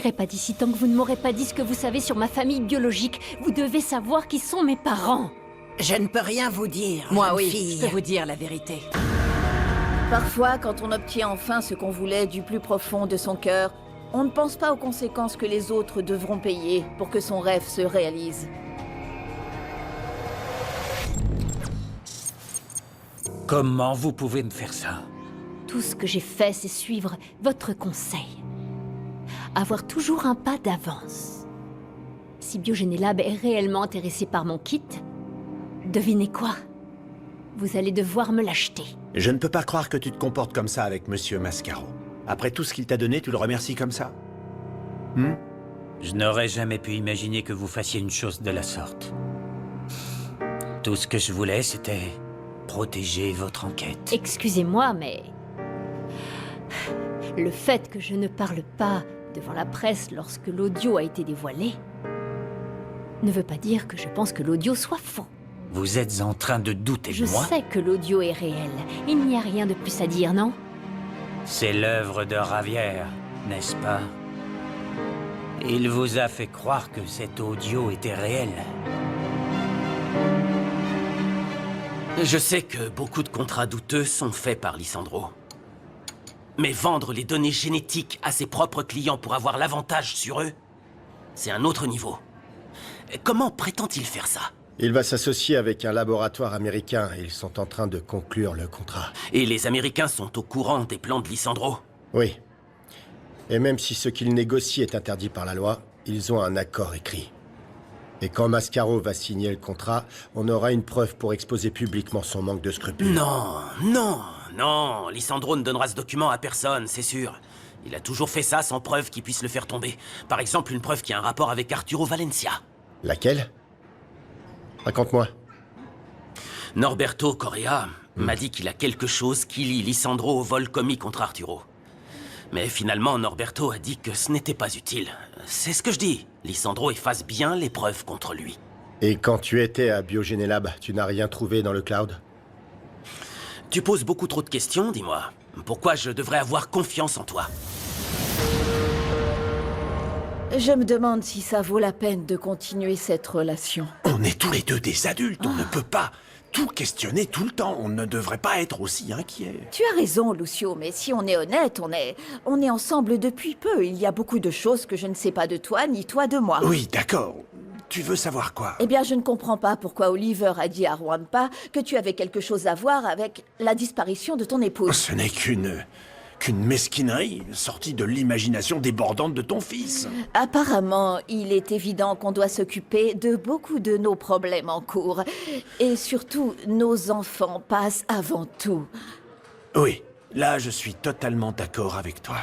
partirai pas d'ici tant que vous ne m'aurez pas dit ce que vous savez sur ma famille biologique. Vous devez savoir qui sont mes parents. Je ne peux rien vous dire, Moi jeune oui, fille. je peux vous dire la vérité. Parfois, quand on obtient enfin ce qu'on voulait du plus profond de son cœur, on ne pense pas aux conséquences que les autres devront payer pour que son rêve se réalise. Comment vous pouvez me faire ça? Tout ce que j'ai fait, c'est suivre votre conseil. Avoir toujours un pas d'avance. Si Biogénélab est réellement intéressé par mon kit, devinez quoi? Vous allez devoir me l'acheter. Je ne peux pas croire que tu te comportes comme ça avec Monsieur Mascaro. Après tout ce qu'il t'a donné, tu le remercies comme ça? Je n'aurais jamais pu imaginer que vous fassiez une chose de la sorte. Tout ce que je voulais, c'était protéger votre enquête. Excusez-moi, mais... Le fait que je ne parle pas devant la presse lorsque l'audio a été dévoilé ne veut pas dire que je pense que l'audio soit faux. Vous êtes en train de douter Je de moi? sais que l'audio est réel. Il n'y a rien de plus à dire, non? C'est l'œuvre de Ravière, n'est-ce pas? Il vous a fait croire que cet audio était réel. Je sais que beaucoup de contrats douteux sont faits par Lissandro. Mais vendre les données génétiques à ses propres clients pour avoir l'avantage sur eux, c'est un autre niveau. Comment prétend-il faire ça? Il va s'associer avec un laboratoire américain et ils sont en train de conclure le contrat. Et les Américains sont au courant des plans de Lissandro? Oui. Et même si ce qu'ils négocient est interdit par la loi, ils ont un accord écrit. Et quand Mascaro va signer le contrat, on aura une preuve pour exposer publiquement son manque de scrupules. Non, non, non. Lissandro ne donnera ce document à personne, c'est sûr. Il a toujours fait ça sans preuve qui puisse le faire tomber. Par exemple, une preuve qui a un rapport avec Arturo Valencia. Laquelle? Raconte-moi. Norberto Correa m'a dit qu'il a quelque chose qui lie Lissandro au vol commis contre Arturo. Mais finalement, Norberto a dit que ce n'était pas utile. C'est ce que je dis. Lissandro efface bien les preuves contre lui. Et quand tu étais à Biogénélab, tu n'as rien trouvé dans le cloud? Tu poses beaucoup trop de questions, dis-moi. Pourquoi je devrais avoir confiance en toi? Je me demande si ça vaut la peine de continuer cette relation. On est tous les deux des adultes, on ne peut pas tout questionner tout le temps. On ne devrait pas être aussi inquiet. Tu as raison, Lucio, mais si on est honnête, on est ensemble depuis peu. Il y a beaucoup de choses que je ne sais pas de toi, ni toi de moi. Oui, d'accord. Tu veux savoir quoi? Eh bien, je ne comprends pas pourquoi Oliver a dit à Juanpa que tu avais quelque chose à voir avec la disparition de ton épouse. Ce n'est qu'une mesquinerie sortie de l'imagination débordante de ton fils. Apparemment, il est évident qu'on doit s'occuper de beaucoup de nos problèmes en cours. Et surtout, nos enfants passent avant tout. Oui, là je suis totalement d'accord avec toi.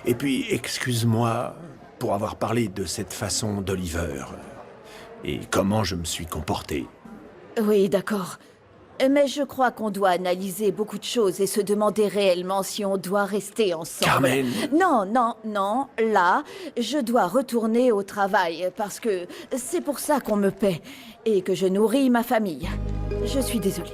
Et puis, excuse-moi pour avoir parlé de cette façon d'Oliver. Et comment je me suis comporté. Oui, d'accord. Mais je crois qu'on doit analyser beaucoup de choses et se demander réellement si on doit rester ensemble. Carmen! Non, non, non. Là, je dois retourner au travail parce que c'est pour ça qu'on me paie et que je nourris ma famille. Je suis désolée.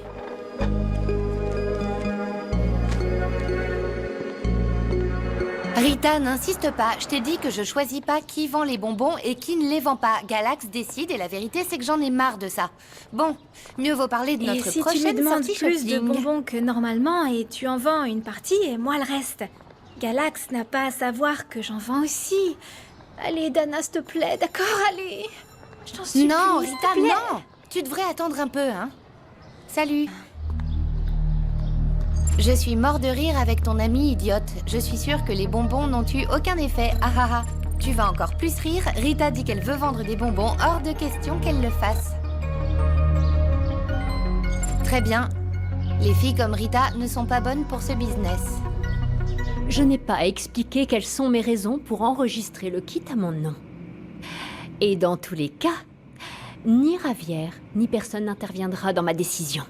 Rita, n'insiste pas. Je t'ai dit que je choisis pas qui vend les bonbons et qui ne les vend pas. Galax décide et la vérité, c'est que j'en ai marre de ça. Bon, mieux vaut parler de notre si prochaine tu me demandes sortie plus de shopping. bonbons que normalement et tu en vends une partie et moi le reste. Galax n'a pas à savoir que j'en vends aussi. Allez, Dana, s'il te plaît, d'accord, allez. Je t'en supplie, Non, s'il Rita, te plaît. non. Tu devrais attendre un peu, hein. Salut. Je suis mort de rire avec ton amie idiote. Je suis sûre que les bonbons n'ont eu aucun effet. Ah ah ah. Tu vas encore plus rire. Rita dit qu'elle veut vendre des bonbons. Hors de question qu'elle le fasse. Très bien. Les filles comme Rita ne sont pas bonnes pour ce business. Je n'ai pas à expliquer quelles sont mes raisons pour enregistrer le kit à mon nom. Et dans tous les cas, ni Ravière, ni personne n'interviendra dans ma décision.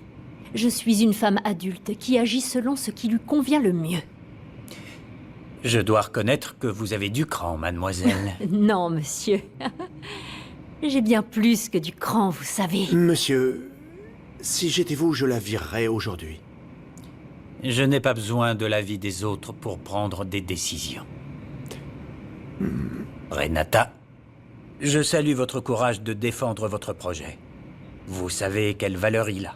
Je suis une femme adulte qui agit selon ce qui lui convient le mieux. Je dois reconnaître que vous avez du cran, mademoiselle. Non, monsieur. J'ai bien plus que du cran, vous savez. Monsieur, si j'étais vous, je la virerais aujourd'hui. Je n'ai pas besoin de l'avis des autres pour prendre des décisions. Renata, je salue votre courage de défendre votre projet. Vous savez quelle valeur il a.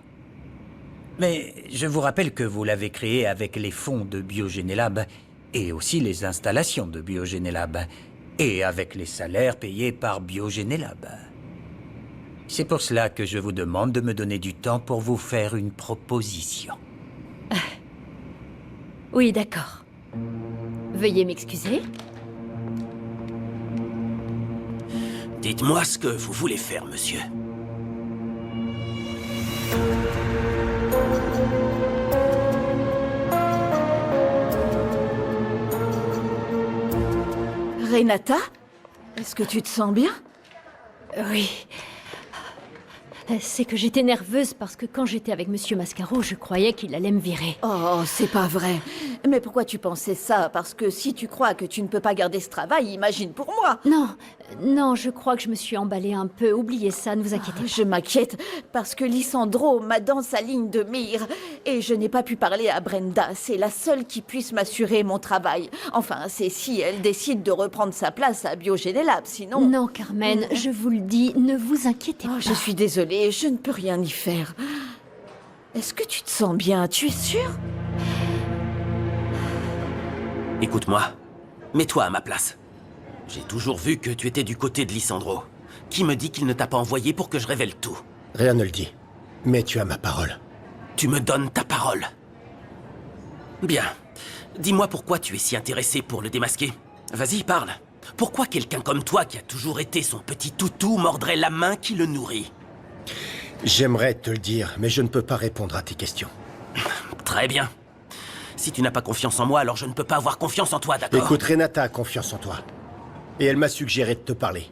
Mais je vous rappelle que vous l'avez créé avec les fonds de Biogénélab et aussi les installations de Biogénélab et avec les salaires payés par Biogénélab. C'est pour cela que je vous demande de me donner du temps pour vous faire une proposition. Oui, d'accord. Veuillez m'excuser. Dites-moi ce que vous voulez faire, monsieur. Renata, est-ce que tu te sens bien? Oui. C'est que j'étais nerveuse parce que quand j'étais avec Monsieur Mascaro, je croyais qu'il allait me virer. Oh, c'est pas vrai. Mais pourquoi tu pensais ça? Parce que si tu crois que tu ne peux pas garder ce travail, imagine pour moi. Non, je crois que je me suis emballée un peu. Oubliez ça, ne vous inquiétez pas. Je m'inquiète parce que Lysandro m'a dans sa ligne de mire et je n'ai pas pu parler à Brenda. C'est la seule qui puisse m'assurer mon travail. Enfin, c'est si elle décide de reprendre sa place à Biogénélab, sinon... Non, Carmen, je vous le dis, ne vous inquiétez pas. Je suis désolée, je ne peux rien y faire. Est-ce que tu te sens bien? Tu es sûre? Écoute-moi, mets-toi à ma place. J'ai toujours vu que tu étais du côté de Lysandro. Qui me dit qu'il ne t'a pas envoyé pour que je révèle tout? Rien ne le dit. Mais tu as ma parole. Tu me donnes ta parole. Bien. Dis-moi pourquoi tu es si intéressé pour le démasquer. Vas-y, parle. Pourquoi quelqu'un comme toi, qui a toujours été son petit toutou, mordrait la main qui le nourrit? J'aimerais te le dire, mais je ne peux pas répondre à tes questions. Très bien. Si tu n'as pas confiance en moi, alors je ne peux pas avoir confiance en toi, d'accord? Écoute, Renata a confiance en toi. Et elle m'a suggéré de te parler.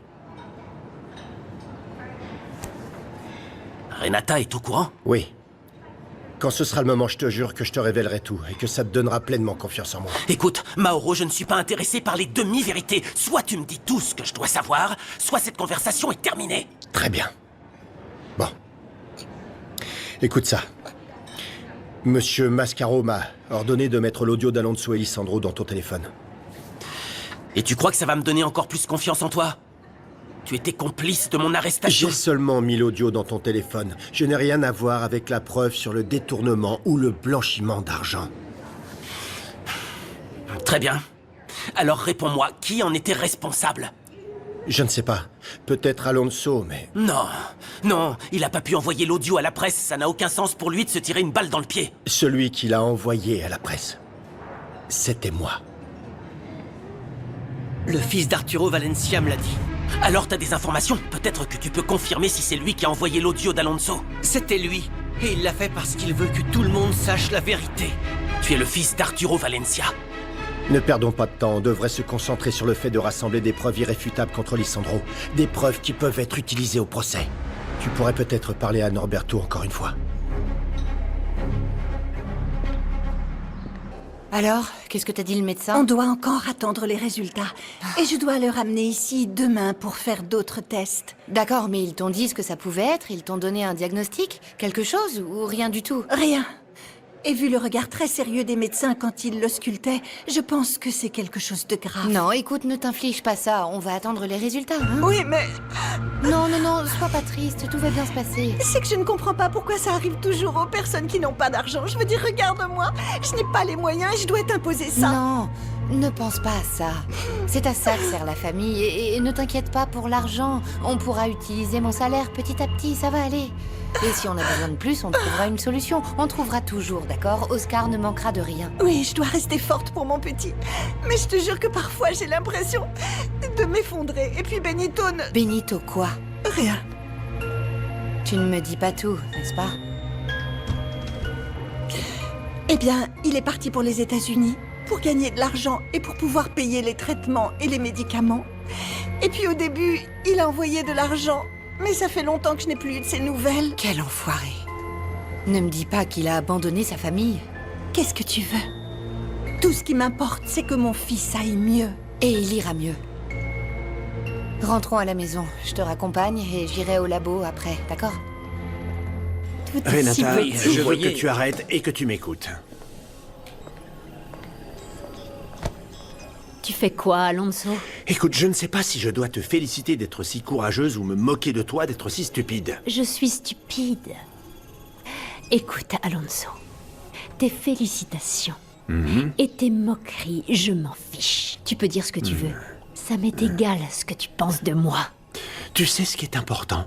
Renata est au courant? Oui. Quand ce sera le moment, je te jure que je te révélerai tout et que ça te donnera pleinement confiance en moi. Écoute, Mauro, je ne suis pas intéressé par les demi-vérités. Soit tu me dis tout ce que je dois savoir, soit cette conversation est terminée. Très bien. Bon. Écoute ça. Monsieur Mascaro m'a ordonné de mettre l'audio d'Alonso et Lysandro dans ton téléphone. Et tu crois que ça va me donner encore plus confiance en toi? Tu étais complice de mon arrestation. J'ai seulement mis l'audio dans ton téléphone. Je n'ai rien à voir avec la preuve sur le détournement ou le blanchiment d'argent. Très bien. Alors réponds-moi, qui en était responsable? Je ne sais pas. Peut-être Alonso, mais... Non, il a pas pu envoyer l'audio à la presse. Ça n'a aucun sens pour lui de se tirer une balle dans le pied. Celui qui l'a envoyé à la presse, c'était moi. Le fils d'Arturo Valencia me l'a dit. Alors t'as des informations? Peut-être que tu peux confirmer si c'est lui qui a envoyé l'audio d'Alonso. C'était lui. Et il l'a fait parce qu'il veut que tout le monde sache la vérité. Tu es le fils d'Arturo Valencia. Ne perdons pas de temps, on devrait se concentrer sur le fait de rassembler des preuves irréfutables contre Lysandro. Des preuves qui peuvent être utilisées au procès. Tu pourrais peut-être parler à Norberto encore une fois. Alors, qu'est-ce que t'a dit le médecin? On doit encore attendre les résultats. Et je dois le ramener ici demain pour faire d'autres tests. D'accord, mais ils t'ont dit ce que ça pouvait être? Ils t'ont donné un diagnostic? Quelque chose ou rien du tout? Rien. Et vu le regard très sérieux des médecins quand ils le sculptaient, je pense que c'est quelque chose de grave. Non, écoute, ne t'inflige pas ça. On va attendre les résultats, hein? Oui, mais Non, sois pas triste. Tout va bien se passer. c'est que je ne comprends pas pourquoi ça arrive toujours aux personnes qui n'ont pas d'argent. Je veux dire, regarde-moi. Je n'ai pas les moyens et je dois t'imposer ça. Non, ne pense pas à ça. C'est à ça que sert la famille. Et ne t'inquiète pas pour l'argent. On pourra utiliser mon salaire petit à petit, ça va aller. Et si on a besoin de plus, on trouvera une solution. On trouvera toujours, d'accord? Oscar ne manquera de rien. Oui, je dois rester forte pour mon petit. Mais je te jure que parfois j'ai l'impression de m'effondrer. Et puis Benito ne... Benito, quoi? Rien. Tu ne me dis pas tout, n'est-ce pas? Eh bien, il est parti pour les États-Unis pour gagner de l'argent et pour pouvoir payer les traitements et les médicaments. Et puis au début, il a envoyé de l'argent. Mais ça fait longtemps que je n'ai plus eu de ses nouvelles. Quel enfoiré. Ne me dis pas qu'il a abandonné sa famille. Qu'est-ce que tu veux? Tout ce qui m'importe, c'est que mon fils aille mieux. Et il ira mieux. Rentrons à la maison. Je te raccompagne et j'irai au labo après, d'accord? Tout est si Renata, petit. je veux que tu arrêtes et que tu m'écoutes. Tu fais quoi, Alonso? Écoute, je ne sais pas si je dois te féliciter d'être si courageuse ou me moquer de toi d'être si stupide. Je suis stupide. Écoute, Alonso, tes félicitations et tes moqueries, je m'en fiche. Tu peux dire ce que tu veux. Ça m'est égal ce que tu penses de moi. Tu sais ce qui est important?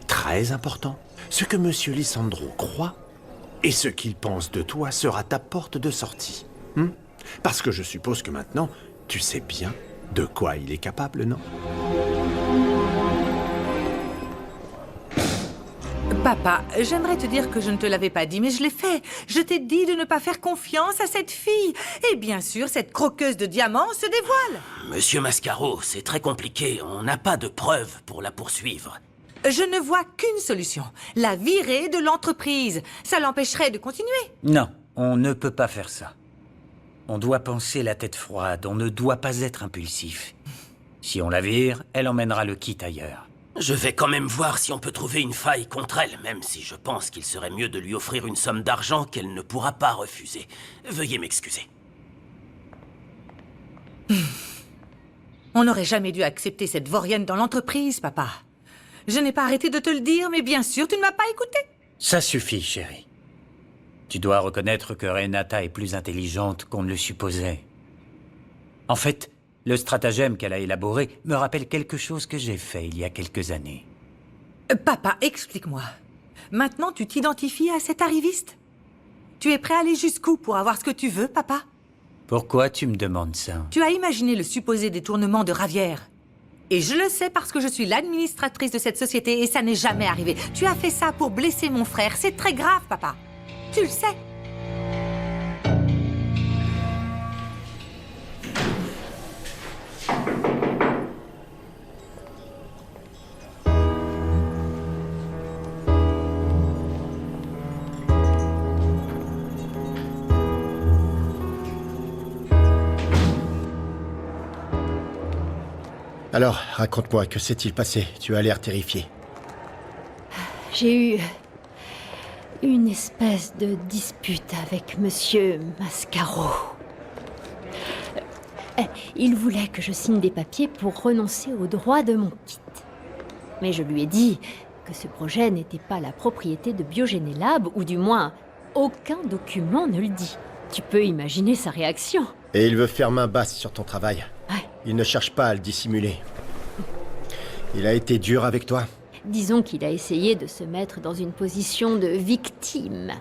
Très important. Ce que Monsieur Lisandro croit et ce qu'il pense de toi sera ta porte de sortie. Parce que je suppose que maintenant, tu sais bien de quoi il est capable, non? Papa, j'aimerais te dire que je ne te l'avais pas dit, mais je l'ai fait. Je t'ai dit de ne pas faire confiance à cette fille. Et bien sûr, cette croqueuse de diamants se dévoile. Monsieur Mascaro, c'est très compliqué. On n'a pas de preuves pour la poursuivre. Je ne vois qu'une solution. La virer de l'entreprise. Ça l'empêcherait de continuer. Non, on ne peut pas faire ça. On doit penser la tête froide, on ne doit pas être impulsif. Si on la vire, elle emmènera le kit ailleurs. Je vais quand même voir si on peut trouver une faille contre elle, même si je pense qu'il serait mieux de lui offrir une somme d'argent qu'elle ne pourra pas refuser. Veuillez m'excuser. On n'aurait jamais dû accepter cette vaurienne dans l'entreprise, papa. Je n'ai pas arrêté de te le dire, mais bien sûr, tu ne m'as pas écouté. Ça suffit, chérie. Tu dois reconnaître que Renata est plus intelligente qu'on ne le supposait. En fait, le stratagème qu'elle a élaboré me rappelle quelque chose que j'ai fait il y a quelques années. Papa, explique-moi. Maintenant, tu t'identifies à cet arriviste? Tu es prêt à aller jusqu'où pour avoir ce que tu veux, papa? Pourquoi tu me demandes ça? Tu as imaginé le supposé détournement de Ravière. Et je le sais parce que je suis l'administratrice de cette société et ça n'est jamais arrivé. Tu as fait ça pour blesser mon frère. C'est très grave, papa. Tu le sais. Alors, raconte-moi, que s'est-il passé? Tu as l'air terrifié. J'ai eu une espèce de dispute avec Monsieur Mascaro. Il voulait que je signe des papiers pour renoncer aux droits de mon kit. Mais je lui ai dit que ce projet n'était pas la propriété de Biogénélab, ou du moins, aucun document ne le dit. Tu peux imaginer sa réaction. Et il veut faire main basse sur ton travail. Ouais. Il ne cherche pas à le dissimuler. Il a été dur avec toi? Disons qu'il a essayé de se mettre dans une position de victime.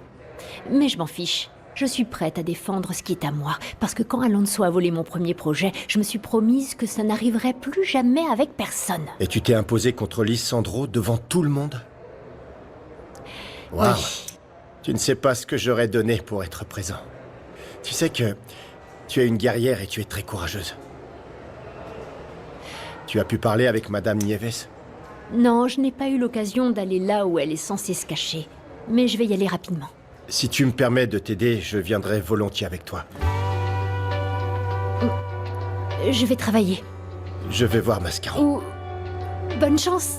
Mais je m'en fiche. Je suis prête à défendre ce qui est à moi. Parce que quand Alonso a volé mon premier projet, je me suis promise que ça n'arriverait plus jamais avec personne. Et tu t'es imposé contre Lisandro devant tout le monde? Waouh! Oui. Tu ne sais pas ce que j'aurais donné pour être présent. Tu sais que tu es une guerrière et tu es très courageuse. Tu as pu parler avec Madame Nieves? Non, je n'ai pas eu l'occasion d'aller là où elle est censée se cacher. Mais je vais y aller rapidement. Si tu me permets de t'aider, je viendrai volontiers avec toi. Je vais travailler. Je vais voir Mascaro. Ou... bonne chance.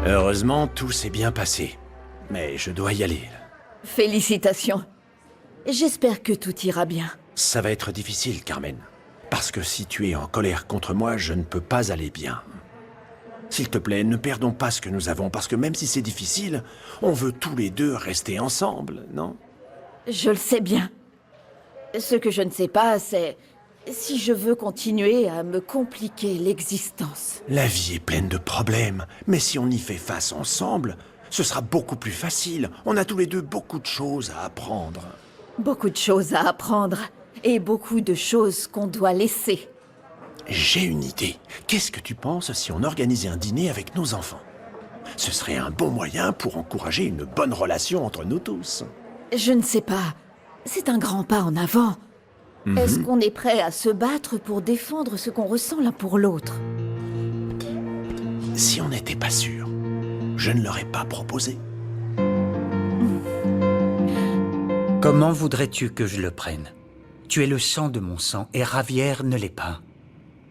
Heureusement, tout s'est bien passé. Mais je dois y aller. Félicitations. J'espère que tout ira bien. Ça va être difficile, Carmen. Parce que si tu es en colère contre moi, je ne peux pas aller bien. S'il te plaît, ne perdons pas ce que nous avons, parce que même si c'est difficile, on veut tous les deux rester ensemble, non? Je le sais bien. Ce que je ne sais pas, c'est si je veux continuer à me compliquer l'existence. La vie est pleine de problèmes, mais si on y fait face ensemble, ce sera beaucoup plus facile. On a tous les deux beaucoup de choses à apprendre. Beaucoup de choses à apprendre, et beaucoup de choses qu'on doit laisser. J'ai une idée. Qu'est-ce que tu penses si on organisait un dîner avec nos enfants? Ce serait un bon moyen pour encourager une bonne relation entre nous tous. Je ne sais pas. C'est un grand pas en avant. Est-ce qu'on est prêt à se battre pour défendre ce qu'on ressent l'un pour l'autre? Si on n'était pas sûr, je ne l'aurais pas proposé. Comment voudrais-tu que je le prenne? Tu es le sang de mon sang et Ravière ne l'est pas.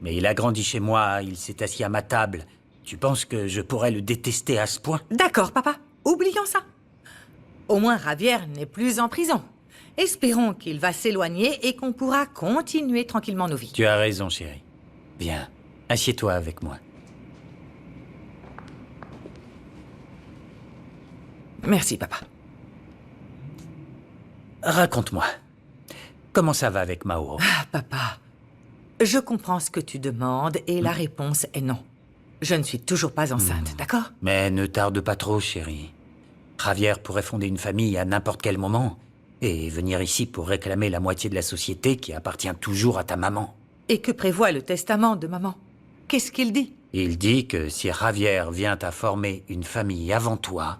Mais il a grandi chez moi, il s'est assis à ma table. Tu penses que je pourrais le détester à ce point? D'accord, papa. Oublions ça. Au moins, Ravière n'est plus en prison. Espérons qu'il va s'éloigner et qu'on pourra continuer tranquillement nos vies. Tu as raison, chérie. Viens, assieds-toi avec moi. Merci, papa. Raconte-moi. Comment ça va avec Mauro? Ah, papa, je comprends ce que tu demandes et la réponse est non. Je ne suis toujours pas enceinte, d'accord? Mais ne tarde pas trop, chérie. Javier pourrait fonder une famille à n'importe quel moment et venir ici pour réclamer la moitié de la société qui appartient toujours à ta maman. Et que prévoit le testament de maman? Qu'est-ce qu'il dit? Il dit que si Javier vient à former une famille avant toi,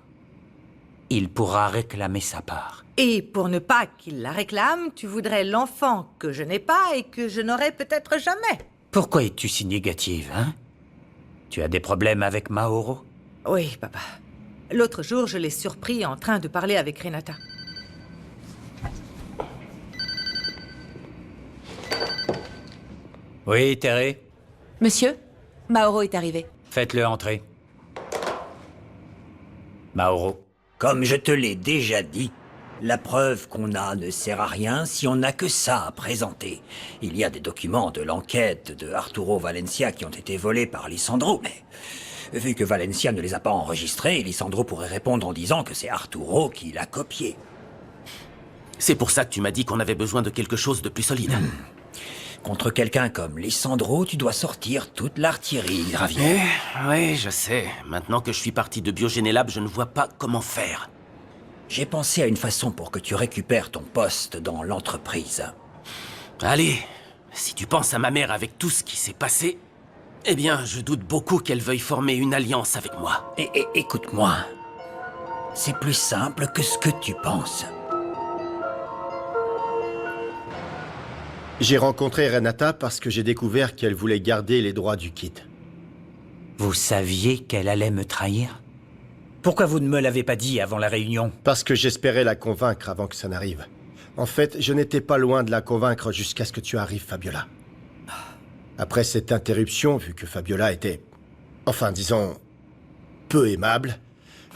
il pourra réclamer sa part. Et pour ne pas qu'il la réclame, tu voudrais l'enfant que je n'ai pas et que je n'aurai peut-être jamais. Pourquoi es-tu si négative, hein? Tu as des problèmes avec Mauro? Oui, papa. L'autre jour, je l'ai surpris en train de parler avec Renata. Oui, Terry? Monsieur, Mauro est arrivé. Faites-le entrer. Mauro. Comme je te l'ai déjà dit, la preuve qu'on a ne sert à rien si on n'a que ça à présenter. Il y a des documents de l'enquête de Arturo Valencia qui ont été volés par Lisandro, mais vu que Valencia ne les a pas enregistrés, Lisandro pourrait répondre en disant que c'est Arturo qui l'a copié. C'est pour ça que tu m'as dit qu'on avait besoin de quelque chose de plus solide. Contre quelqu'un comme Lisandro, tu dois sortir toute l'artillerie, Javier. Oui, je sais. Maintenant que je suis parti de Biogénélab, je ne vois pas comment faire. J'ai pensé à une façon pour que tu récupères ton poste dans l'entreprise. Allez, si tu penses à ma mère avec tout ce qui s'est passé, eh bien, je doute beaucoup qu'elle veuille former une alliance avec moi. Et écoute-moi, c'est plus simple que ce que tu penses. J'ai rencontré Renata parce que j'ai découvert qu'elle voulait garder les droits du kit. Vous saviez qu'elle allait me trahir? Pourquoi vous ne me l'avez pas dit avant la réunion? Parce que j'espérais la convaincre avant que ça n'arrive. En fait, je n'étais pas loin de la convaincre jusqu'à ce que tu arrives, Fabiola. Après cette interruption, vu que Fabiola était, enfin disons, peu aimable,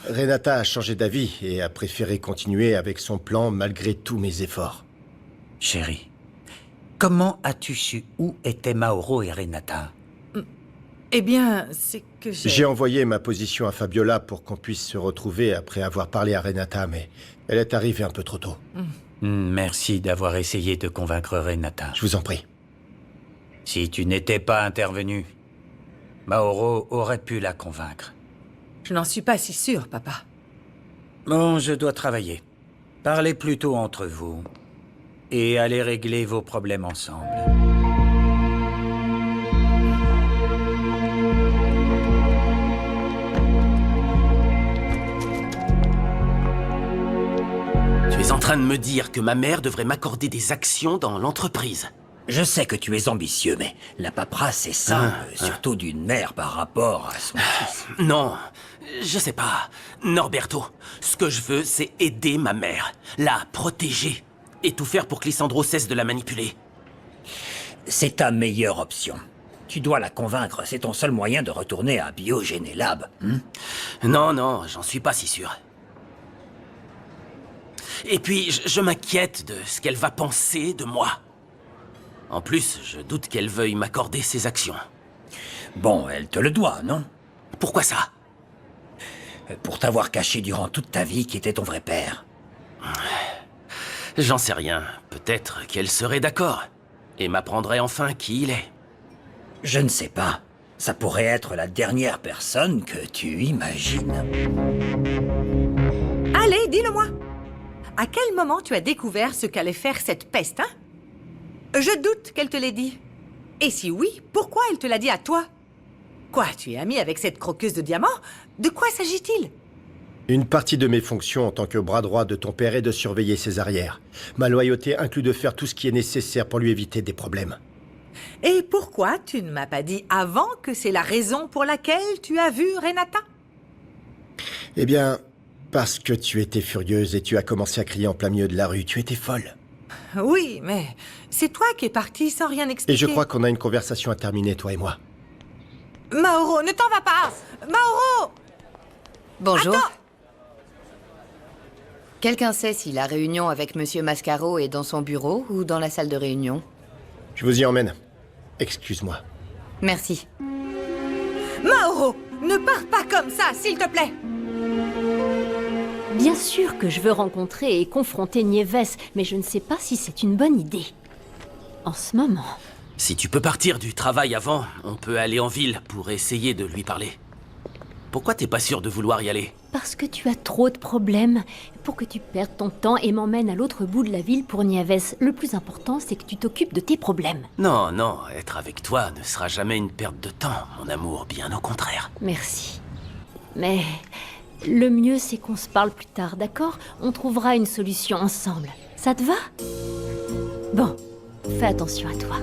Renata a changé d'avis et a préféré continuer avec son plan malgré tous mes efforts. Chérie, comment as-tu su où étaient Mauro et Renata? Eh bien, c'est que J'ai envoyé ma position à Fabiola pour qu'on puisse se retrouver après avoir parlé à Renata, mais elle est arrivée un peu trop tôt. Merci d'avoir essayé de convaincre Renata. Je vous en prie. Si tu n'étais pas intervenu, Mauro aurait pu la convaincre. Je n'en suis pas si sûre, papa. Bon, je dois travailler. Parlez plutôt entre vous et allez régler vos problèmes ensemble. Tu es en train de me dire que ma mère devrait m'accorder des actions dans l'entreprise. Je sais que tu es ambitieux, mais la paperasse est simple, surtout d'une mère par rapport à son fils. Non, je sais pas. Norberto, ce que je veux, c'est aider ma mère, la protéger, et tout faire pour que Lisandro cesse de la manipuler. C'est ta meilleure option. Tu dois la convaincre, c'est ton seul moyen de retourner à Biogénélab. Non, j'en suis pas si sûr. Et puis, je m'inquiète de ce qu'elle va penser de moi. En plus, je doute qu'elle veuille m'accorder ses actions. Bon, elle te le doit, non? Pourquoi ça? Pour t'avoir caché durant toute ta vie qui était ton vrai père. J'en sais rien. Peut-être qu'elle serait d'accord. Et m'apprendrait enfin qui il est. Je ne sais pas. Ça pourrait être la dernière personne que tu imagines. Allez, dis-le-moi. À quel moment tu as découvert ce qu'allait faire cette peste, hein? Je doute qu'elle te l'ait dit. Et si oui, pourquoi elle te l'a dit à toi? Quoi, tu es ami avec cette croqueuse de diamants? De quoi s'agit-il? Une partie de mes fonctions en tant que bras droit de ton père est de surveiller ses arrières. Ma loyauté inclut de faire tout ce qui est nécessaire pour lui éviter des problèmes. Et pourquoi tu ne m'as pas dit avant que c'est la raison pour laquelle tu as vu Renata? Eh bien, parce que tu étais furieuse et tu as commencé à crier en plein milieu de la rue. Tu étais folle. Oui, mais c'est toi qui es parti sans rien expliquer. Et je crois qu'on a une conversation à terminer, toi et moi. Mauro, ne t'en va pas! Mauro! Bonjour. Attends. Quelqu'un sait si la réunion avec Monsieur Mascaro est dans son bureau ou dans la salle de réunion? Je vous y emmène. Excuse-moi. Merci. Mauro, ne pars pas comme ça, s'il te plaît. Bien sûr que je veux rencontrer et confronter Nieves, mais je ne sais pas si c'est une bonne idée. En ce moment. Si tu peux partir du travail avant, on peut aller en ville pour essayer de lui parler. Pourquoi t'es pas sûr de vouloir y aller? Parce que tu as trop de problèmes. Pour que tu perdes ton temps et m'emmènes à l'autre bout de la ville pour Nieves, le plus important, c'est que tu t'occupes de tes problèmes. Non, non, être avec toi ne sera jamais une perte de temps, mon amour, bien au contraire. Merci. Mais le mieux, c'est qu'on se parle plus tard, d'accord? On trouvera une solution ensemble. Ça te va? Bon, fais attention à toi.